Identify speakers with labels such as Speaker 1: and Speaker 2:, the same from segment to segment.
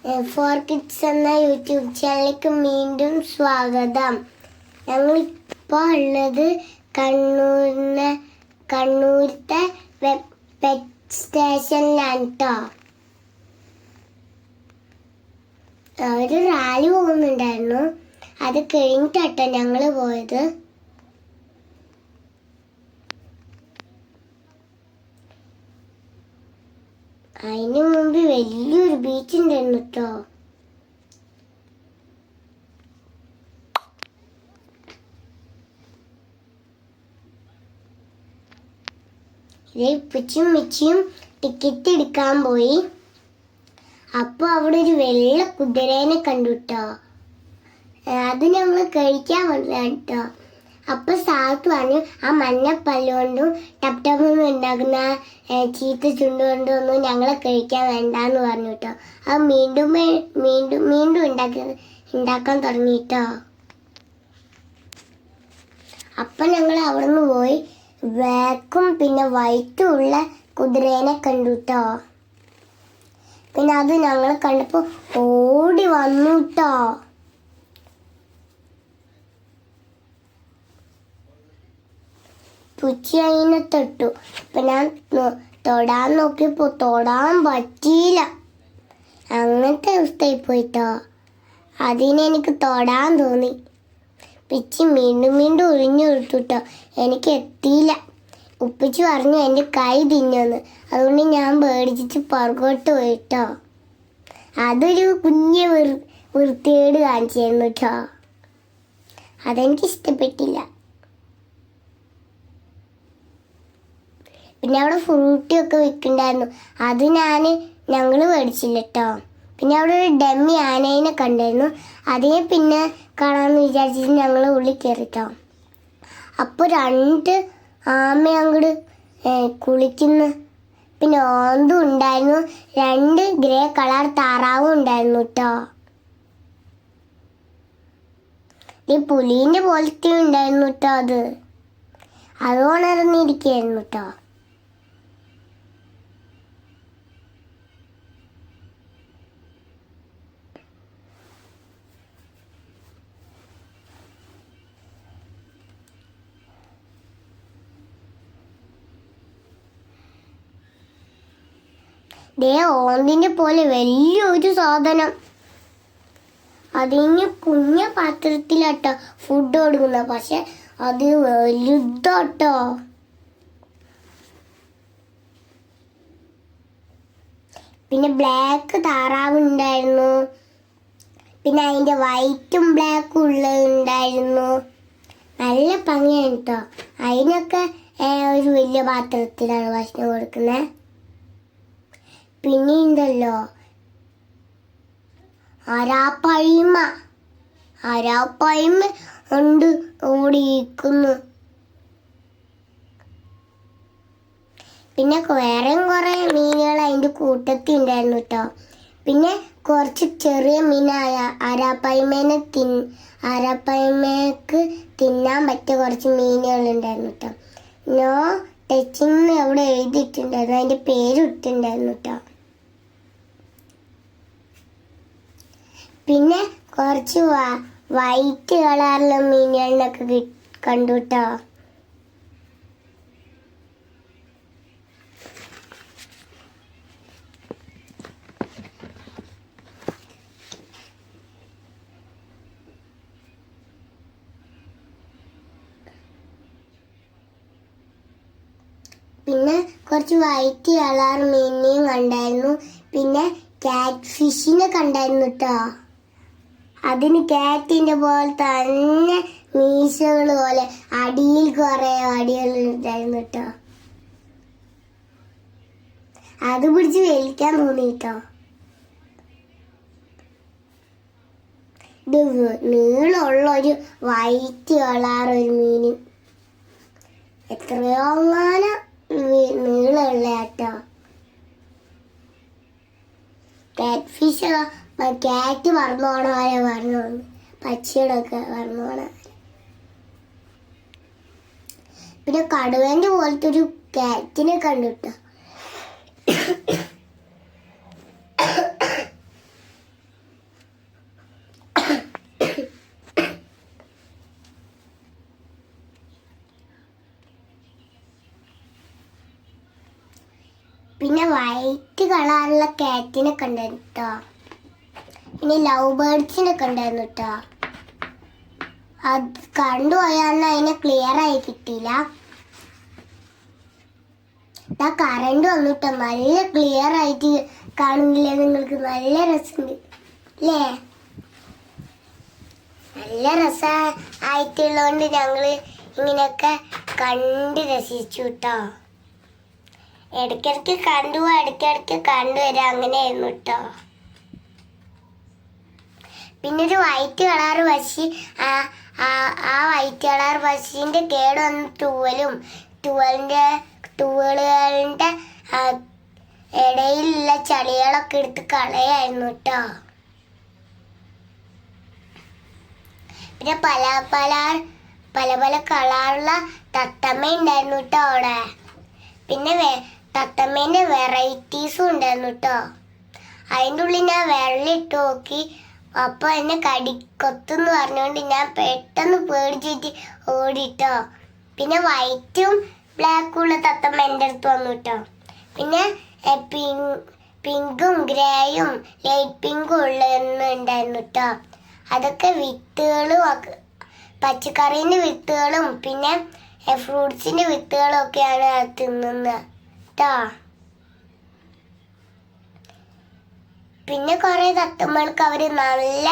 Speaker 1: For kids എന്ന YouTube ചാനലിലേക്ക് വീണ്ടും സ്വാഗതം. ഞങ്ങളിപ്പോൾ ഉള്ളത് കണ്ണൂരത്തെ പെറ്റ് സ്റ്റേഷനിലാണ് കേട്ടോ. ഒരു റാലി പോകുന്നുണ്ടായിരുന്നു, അത് കഴിഞ്ഞിട്ടോ ഞങ്ങൾ പോയത്. അതിന് മുമ്പ് വലിയൊരു ബീച്ച് ഉണ്ടായിരുന്നു കേട്ടോ. ഇത് ഇപ്പച്ചും മിച്ചിയും ടിക്കറ്റ് എടുക്കാൻ പോയി. അപ്പൊ അവിടെ ഒരു വെള്ള കുതിരേനെ കണ്ടു കേട്ടോ. അത് ഞങ്ങൾ കഴിക്കാൻ പറ്റില്ല കേട്ടോ. അപ്പൊ സാത്ത് പറഞ്ഞു ആ മഞ്ഞപ്പല്ല് കൊണ്ടും ടപ് ടപ്പെന്ന് ഉണ്ടാക്കുന്ന ചീത്ത ചുണ്ടുകൊണ്ടും ഒന്നും ഞങ്ങളെ കഴിക്കാൻ വേണ്ടാന്ന് പറഞ്ഞു കേട്ടോ. അത് വീണ്ടും വീണ്ടും വീണ്ടും ഉണ്ടാക്കാൻ തുടങ്ങി കേട്ടോ. അപ്പൊ ഞങ്ങൾ അവിടെ നിന്ന് പോയി ബ്ലാക്കും പിന്നെ വൈറ്റും ഉള്ള കുതിരേനെ കണ്ടു കേട്ടോ. പിന്നെ അത് ഞങ്ങൾ കണ്ടപ്പോ ഓടി വന്നു കേട്ടോ. പുച്ചി അതിനെ തൊട്ടു. അപ്പൊ ഞാൻ തൊടാൻ നോക്കിയപ്പോ തൊടാൻ പറ്റിയില്ല. അങ്ങനത്തെ അവസ്ഥയായി പോയിട്ടോ. അതിനെനിക്ക് തൊടാൻ തോന്നി. പിച്ചി വീണ്ടും വീണ്ടും ഒഴിഞ്ഞു കൊടുത്തുട്ടോ. എനിക്ക് എത്തിയില്ല. ഉപ്പിച്ച് പറഞ്ഞു എൻ്റെ കൈ തിന്നുമെന്ന്. അതുകൊണ്ട് ഞാൻ പേടിച്ചിട്ട് പുറകോട്ട് പോയിട്ടോ. അതൊരു കുഞ്ഞ് വൃത്തികേട് കാണിച്ചായിരുന്നു കേട്ടോ. അതെനിക്ക് ഇഷ്ടപ്പെട്ടില്ല. പിന്നെ അവിടെ ഫ്രൂട്ടിയൊക്കെ വിൽക്കുന്നുണ്ടായിരുന്നു. അത് ഞങ്ങൾ മേടിച്ചില്ല കേട്ടോ. പിന്നെ അവിടെ ഒരു ഡമ്മി ആനേനെ കണ്ടായിരുന്നു. അതിനെ പിന്നെ കാണാമെന്ന് വിചാരിച്ചിട്ട് ഞങ്ങൾ ഉള്ളിൽ കയറിട്ടോ. അപ്പോൾ 2 ആമ അങ്ങോട്ട് കുളിക്കുന്നു. പിന്നെ ഓന്തും ഉണ്ടായിരുന്നു. 2 ഗ്രേ കളർ താറാവും ഉണ്ടായിരുന്നു കേട്ടോ. ഈ പുലീൻ്റെ പോലത്തെ ഉണ്ടായിരുന്നു കേട്ടോ. അത് ഉണർന്നിരിക്കുകയായിരുന്നു കേട്ടോ. ഓന്തിൻ്റെ പോലെ വലിയൊരു സാധനം. അതിന് കുഞ്ഞ പാത്രത്തിലാട്ടോ ഫുഡ് കൊടുക്കുന്നത്. പക്ഷെ അത് വലുതാട്ടോ. പിന്നെ ബ്ലാക്ക് താറാവ് ഉണ്ടായിരുന്നു. പിന്നെ അതിൻ്റെ വൈറ്റും ബ്ലാക്കും ഉള്ളതുണ്ടായിരുന്നു. നല്ല ഭംഗിയാണ് കേട്ടോ. അതിനൊക്കെ ഒരു വലിയ പാത്രത്തിലാണ് ഭക്ഷണം കൊടുക്കുന്നത്. പിന്നെ ഉണ്ടല്ലോ അരാപ്പഴിമ ഉണ്ട് ഓടിയിരിക്കുന്നു. പിന്നെ വേറെയും കുറേ മീനുകൾ അതിൻ്റെ കൂട്ടത്തിൽ ഉണ്ടായിരുന്നു കേട്ടോ. പിന്നെ കുറച്ച് ചെറിയ മീനായ അരാപ്പഴിമയ്ക്ക് തിന്നാൻ പറ്റിയ കുറച്ച് മീനുകൾ ഉണ്ടായിരുന്നു കേട്ടോ. നോ ടച്ചിങ് അവിടെ എഴുതിയിട്ടുണ്ടായിരുന്നു. അതിൻ്റെ പേര് ഇട്ടിട്ടുണ്ടായിരുന്നു കേട്ടോ. പിന്നെ കുറച്ച് വൈറ്റ് കളറിലുള്ള മീനുകളിലൊക്കെ കണ്ടു കേട്ടോ. പിന്നെ കുറച്ച് വൈറ്റ് കളർ മീനിനെയും കണ്ടായിരുന്നു. പിന്നെ കാറ്റ് ഫിഷിനെ കണ്ടായിരുന്നു കേട്ടോ. അതിന് കാറ്റിൻ്റെ പോലെ തന്നെ മീശകൾ പോലെ അടിയിൽ കുറേ അടികൾ ഉണ്ടായിരുന്നു കേട്ടോ. അത് പിടിച്ച് വലിക്കാൻ തോന്നി കേട്ടോ. ഇത് നീളമുള്ള ഒരു വൈറ്റ് കളർ ഒരു മീന്. എത്രയോ അങ്ങനെ നീളമുള്ള കേട്ടോ. കാറ്റ് ഫിഷ് കാറ്റ് പറന്നു പോണ പോലെ പറഞ്ഞു പക്ഷികളൊക്കെ പറന്നു പോണ. പിന്നെ കടുവേൻ്റെ പോലത്തെ ഒരു കാറ്റിനെ കണ്ടിട്ടോ. പിന്നെ വൈറ്റ് കളറുള്ള കാറ്റിനെ കണ്ടായിരുന്നു കേട്ടോ. പിന്നെ ലവ് ബേർഡ്സിനെ കണ്ടായിരുന്നു കേട്ടോ. അത് കണ്ടുപോയാൽ അതിനെ ക്ലിയർ ആയി കിട്ടിയില്ല. കറണ്ട് വന്നിട്ടോ, നല്ല ക്ലിയർ ആയിട്ട് കാണുന്നില്ലേ നിങ്ങൾക്ക്? നല്ല രസമുണ്ട് അല്ലേ? നല്ല രസമായിട്ടുള്ളതുകൊണ്ട് ഞങ്ങള് ഇങ്ങനെയൊക്കെ കണ്ട് രസിച്ചു കേട്ടോ. ഇടയ്ക്കിടയ്ക്ക് കണ്ടുപോവാ, ഇടയ്ക്കിടയ്ക്ക് കണ്ടുവരാം, അങ്ങനെയായിരുന്നു കേട്ടോ. പിന്നെ ഒരു വൈറ്റ് കളർ പശി, ആ വൈറ്റ് കളർ പശീൻ്റെ കേട് വന്ന തൂവലുകളുടെ ഇടയിലുള്ള ചളികളൊക്കെ എടുത്ത് കളയായിരുന്നു കേട്ടോ. പിന്നെ പല പല കളറുള്ള തത്തമ്മ ഉണ്ടായിരുന്നു കേട്ടോ അവിടെ. പിന്നെ തത്തമ്മേൻ്റെ വെറൈറ്റീസും ഉണ്ടായിരുന്നു കേട്ടോ. അതിൻ്റെ ഉള്ളിൽ ഞാൻ വെള്ളം ഇട്ട് നോക്കി. അപ്പോൾ എന്നെ കടിക്കൊത്തെന്ന് പറഞ്ഞുകൊണ്ട് ഞാൻ പെട്ടെന്ന് പേടിച്ചിട്ട് ഓടിട്ടോ. പിന്നെ വൈറ്റും ബ്ലാക്കും ഉള്ള തത്തമ്മ എൻ്റെ അടുത്ത് വന്നു കേട്ടോ. പിന്നെ പിങ്കും ഗ്രേയും ലൈറ്റ് പിങ്കും ഉണ്ടായിരുന്നു കേട്ടോ. അതൊക്കെ വിത്തുകളും പച്ചക്കറീൻ്റെ വിത്തുകളും പിന്നെ ഫ്രൂട്ട്സിൻ്റെ വിത്തുകളും ഒക്കെയാണ് തിന്നുന്നത് കേട്ടോ. പിന്നെ കുറേ തത്തമ്മകൾക്ക് അവർ നല്ല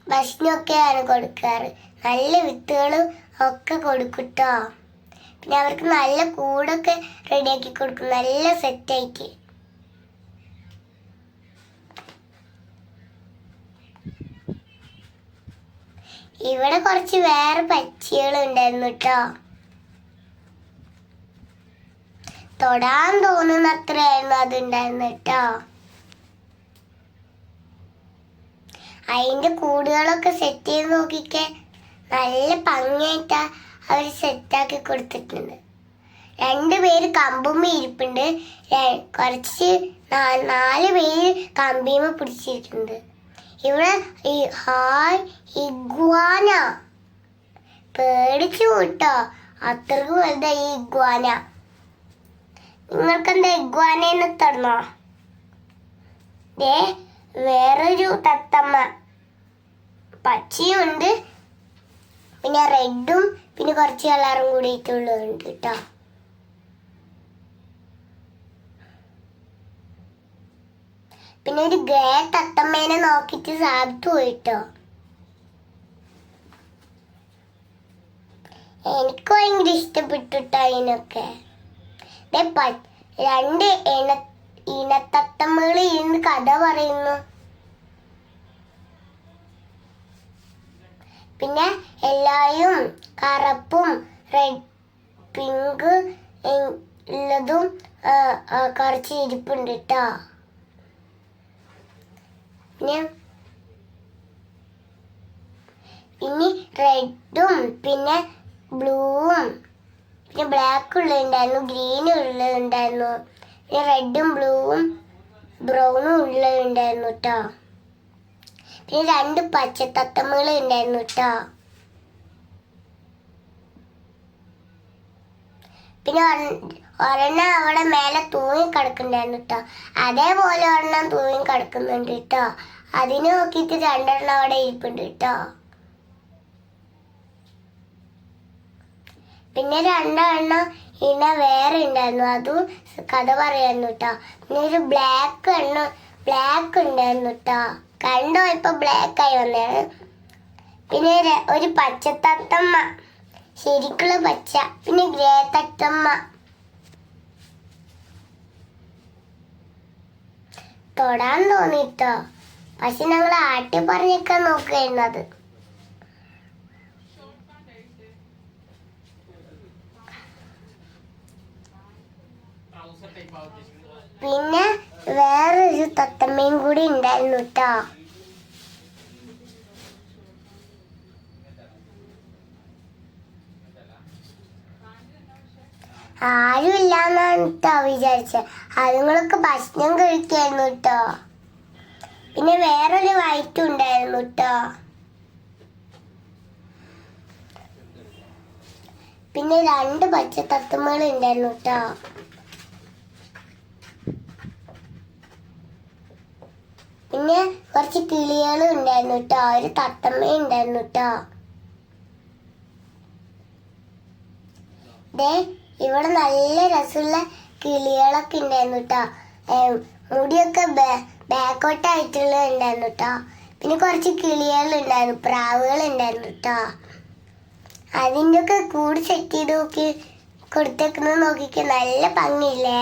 Speaker 1: ഭക്ഷണമൊക്കെയാണ് കൊടുക്കാറ്. നല്ല വിത്തുകളും ഒക്കെ കൊടുക്കും കേട്ടോ. പിന്നെ അവർക്ക് നല്ല കൂടൊക്കെ റെഡിയാക്കി കൊടുക്കും, നല്ല സെറ്റായിട്ട്. ഇവിടെ കുറച്ച് വേറെ പക്ഷികൾ ഉണ്ടായിരുന്നു കേട്ടോ. തൊടാൻ തോന്നുന്ന അത്രയായിരുന്നു അതുണ്ടായിരുന്നു കേട്ടോ. അതിൻ്റെ കൂടുകളൊക്കെ സെറ്റ് ചെയ്ത് നോക്കിക്കെ, നല്ല ഭംഗിയായിട്ടാ അവർ സെറ്റാക്കി കൊടുത്തിട്ടുണ്ട്. 2 പേര് കമ്പുമ്മ ഇരിപ്പുണ്ട്, കുറച്ച് 4 പേര് കമ്പിമ്മ പിടിച്ചിട്ടുണ്ട്. ഇവിടെ ഇഗ്വാന പേടിച്ചു കൂട്ടോ, അത്രക്ക് വലുതാ ഈ ഇഗ്വാന. നിങ്ങൾക്കെന്താ ഇഗ്വാനേനെ തരണോ? വേറൊരു തത്തമ്മ പച്ചയുണ്ട്, പിന്നെ റെഡും പിന്നെ കുറച്ച് കളറും കൂടിയിട്ടുള്ളതുണ്ട് കേട്ടോ. പിന്നെ ഒരു ഗ്രേ തത്തമ്മേനെ നോക്കിയിട്ട് സാധിച്ചു പോയിട്ടോ. എനിക്ക് ഭയങ്കര ഇഷ്ടപ്പെട്ടിട്ടോ അതിനൊക്കെ. 2 ഇണത്തത്തമ്മകൾ ഇരുന്ന് കഥ പറയുന്നു. പിന്നെ എല്ലാവരും കറുപ്പും റെഡ് പിങ്ക് ഉള്ളതും കുറച്ച് ഇരിപ്പുണ്ട് കേട്ടോ. പിന്നെ റെഡും പിന്നെ ബ്ലൂവും പിന്നെ ബ്ലാക്ക് ഉള്ളതുണ്ടായിരുന്നു, ഗ്രീനും ഉള്ളതുണ്ടായിരുന്നു, പിന്നെ റെഡും ബ്ലൂവും ബ്രൗണും ഉള്ളതുണ്ടായിരുന്നു കേട്ടോ. പിന്നെ 2 പച്ചത്തത്തമ്മകൾ ഉണ്ടായിരുന്നു കേട്ടോ. പിന്നെ ഒരെണ്ണം അവിടെ മേലെ തൂങ്ങി കിടക്കുന്നുണ്ടായിരുന്നു കേട്ടോ. അതേപോലെ ഒരെണ്ണം തൂങ്ങി കിടക്കുന്നുണ്ട് കേട്ടോ. അതിന് നോക്കിയിട്ട് 2 എണ്ണം അവിടെ ഇരിപ്പുണ്ട് കേട്ടോ. പിന്നെ 2 എണ്ണം ഇന വേറെ ഉണ്ടായിരുന്നു, അതും കഥ പറയായിരുന്നു കേട്ടോ. പിന്നെ ഒരു ബ്ലാക്ക് ഉണ്ടായിരുന്നു കേട്ടോ. കണ്ടോ, ഇപ്പൊ ബ്ലാക്ക് ആയി വന്നതാണ്. പിന്നെ ഒരു പച്ചത്തത്തമ്മ, ശരിക്കുള്ള പച്ച, പിന്നെ ഗ്രേ തത്തമ്മ. തൊടാൻ തോന്നിട്ടോ, പക്ഷെ ഞങ്ങൾ ആട്ടി പറഞ്ഞേക്കാൻ നോക്കുകയായിരുന്നത്. പിന്നെ വേറൊരു തത്തമ്മയും കൂടി ഉണ്ടായിരുന്നു കേട്ടോ. ആരും ഇല്ലാന്നാണ് കേട്ടോ വിചാരിച്ചത്. അതുങ്ങളൊക്കെ ഭക്ഷണം കഴിക്കായിരുന്നു കേട്ടോ. പിന്നെ വേറൊരു വൈറ്റും ഉണ്ടായിരുന്നു കേട്ടോ. പിന്നെ 2 പച്ച തത്തമ്മകൾ ഉണ്ടായിരുന്നു കേട്ടോ. പിന്നെ കുറച്ച് കിളികളും ഉണ്ടായിരുന്നു കേട്ടോ, ഒരു തത്തമ്മ ഉണ്ടായിരുന്നു കേട്ടോ. ഇവിടെ നല്ല രസമുള്ള കിളികളൊക്കെ ഉണ്ടായിരുന്നു കേട്ടോ. മുടിയൊക്കെ ബാക്കോട്ടായിട്ടുള്ള ഉണ്ടായിരുന്നു കേട്ടോ. പിന്നെ കുറച്ച് കിളികൾ ഉണ്ടായിരുന്നു, പ്രാവുകൾ ഉണ്ടായിരുന്നു കേട്ടോ. അതിൻ്റെ ഒക്കെ കൂട് സെറ്റ് ചെയ്ത് കൊടുത്തേക്കുന്നത് നോക്കിക്ക് നല്ല ഭംഗിയില്ലേ?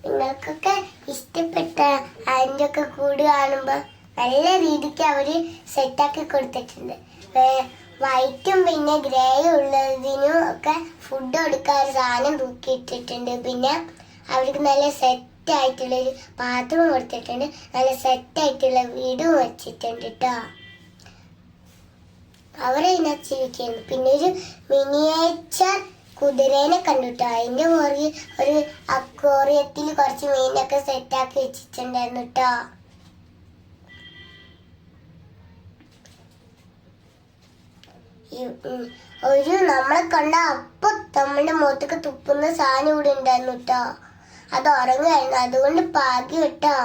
Speaker 1: നിങ്ങൾക്കൊക്കെ ഇഷ്ടപ്പെട്ട അതിൻ്റെ ഒക്കെ കൂട് കാണുമ്പോൾ നല്ല രീതിക്ക് അവര് സെറ്റാക്കി കൊടുത്തിട്ടുണ്ട്. വൈറ്റും പിന്നെ ഗ്രേയും ഉള്ളതിനും ഒക്കെ ഫുഡ് കൊടുക്കാൻ ഒരു സാധനം തൂക്കിയിട്ടിട്ടുണ്ട്. പിന്നെ അവർക്ക് നല്ല സെറ്റായിട്ടുള്ളൊരു പാത്രം കൊടുത്തിട്ടുണ്ട്, നല്ല സെറ്റായിട്ടുള്ള വീടും വെച്ചിട്ടുണ്ട് കേട്ടോ. അവരതിനകത്ത് ജീവിക്കുന്നു. പിന്നെ ഒരു മിനിയേച്ചർ കുതിരേനെ കണ്ടുട്ടോ. അതിൻ്റെ പുറകെ ഒരു അക്വേറിയത്തിൽ കുറച്ച് മീനൊക്കെ സെറ്റാക്കി വെച്ചിട്ടുണ്ടായിരുന്നു കേട്ടോ. ഒരു നമ്മളെ കണ്ട അപ്പൊ നമ്മുടെ മുഖത്തൊക്കെ തുപ്പുന്ന സാധനം ഇവിടെ ഉണ്ടായിരുന്നു കേട്ടോ. അത് ഉറങ്ങായിരുന്നു, അതുകൊണ്ട് പാകി കേട്ടോ.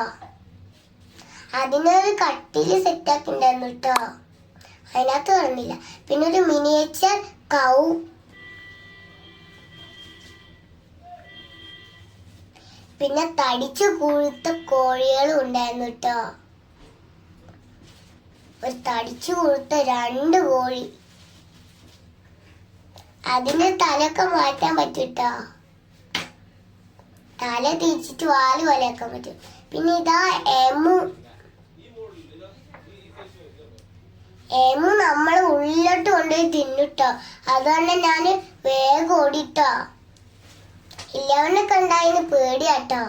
Speaker 1: അതിനൊരു കട്ടില് സെറ്റാക്കി ഉണ്ടായിരുന്നു കേട്ടോ, അതിനകത്ത് പറഞ്ഞില്ല. പിന്നെ ഒരു മിനിയേച്ചർ കൗ, പിന്നെ തടിച്ചു കൊഴുത്ത കോഴികളും ഉണ്ടായിരുന്നു കേട്ടോ. ഒരു തടിച്ചു കൊഴുത്ത 2 കോഴി. അതിന്റെ തലയൊക്കെ മാറ്റാൻ പറ്റും കേട്ടോ, തല തിരിച്ചിട്ട് വാല് പോലെയാക്കാൻ പറ്റും. പിന്നെ ഇതാ എമു നമ്മളെ ഉള്ളിലോട്ട് കൊണ്ടുപോയി തിന്നിട്ടോ. അതുകൊണ്ട് ഞാൻ വേഗം ഓടിട്ടോ, ഇല്ലവനൊക്കെ ഉണ്ടായിന്ന് പേടിയാട്ടോ.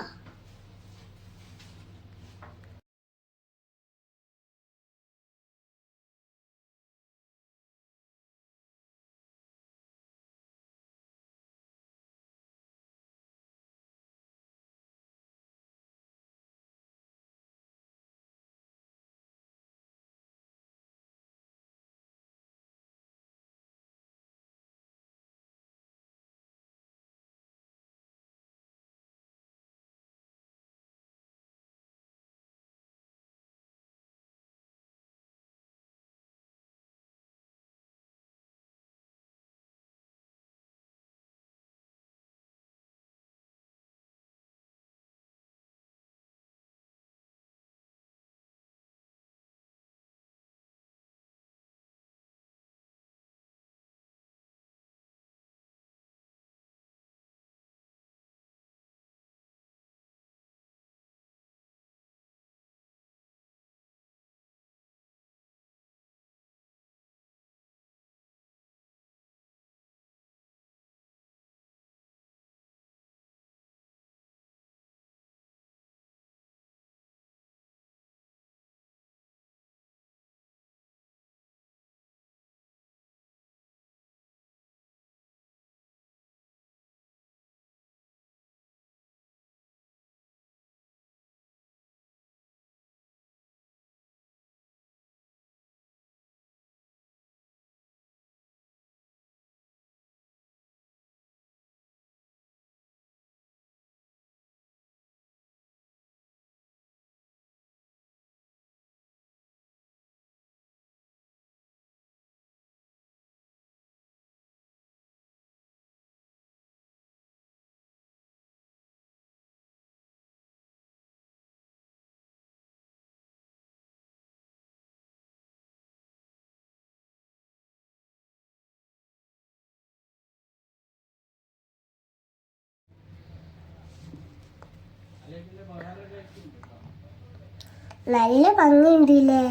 Speaker 1: നല്ല ഭംഗിയുണ്ടല്ലേ?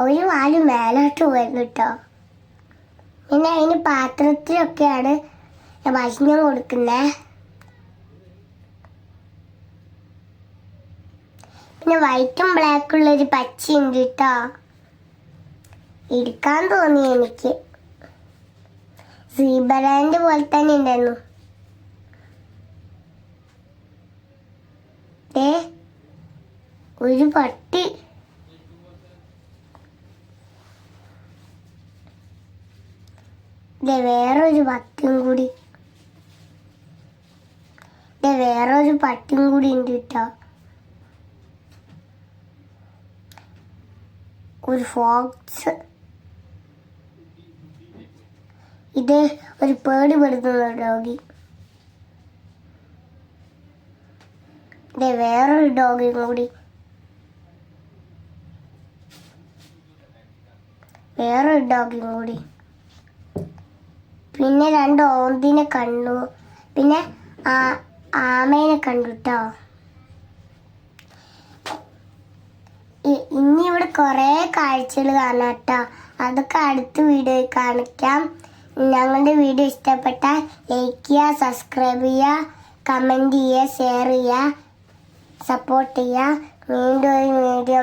Speaker 1: ഒരു വാല് മേലോട്ട് പോയിരുന്നു കേട്ടോ. പിന്നെ അതിന് പാത്രത്തിലൊക്കെയാണ് ഭക്ഷണം കൊടുക്കുന്നത്. പിന്നെ വൈറ്റും ബ്ലാക്കും ഉള്ളൊരു പച്ചയുണ്ട് കേട്ടോ, എടുക്കാൻ തോന്നി എനിക്ക്. സീബറാൻഡ് പോലെ തന്നെ ഉണ്ടായിരുന്നു. ഒരു പട്ടി. വേറൊരു പട്ടിയും കൂടി, വേറൊരു പട്ടിയും കൂടി ഉണ്ട് കേട്ടോ. ഒരു ഫോക്സ്. ഇത് ഒരു പേടിപ്പെടുത്തുന്ന ഡോഗി. വേറൊരു ഡോഗിയും കൂടി. പിന്നെ 2 ഓന്തിനെ കണ്ടു. പിന്നെ ആമേനെ കണ്ടു കേട്ടോ. ഇനി ഇവിടെ കുറേ കാഴ്ചകൾ കാണാം കേട്ടോ. അതൊക്കെ അടുത്ത വീഡിയോയിൽ കാണിക്കാം. ഞങ്ങളുടെ വീഡിയോ ഇഷ്ടപ്പെട്ടാൽ ലൈക്ക് ചെയ്യുക, സബ്സ്ക്രൈബ് ചെയ്യുക, കമൻറ്റ് ചെയ്യുക, ഷെയർ ചെയ്യുക, സപ്പോർട്ട് ചെയ്യുക. വീണ്ടും ഒരു വീഡിയോ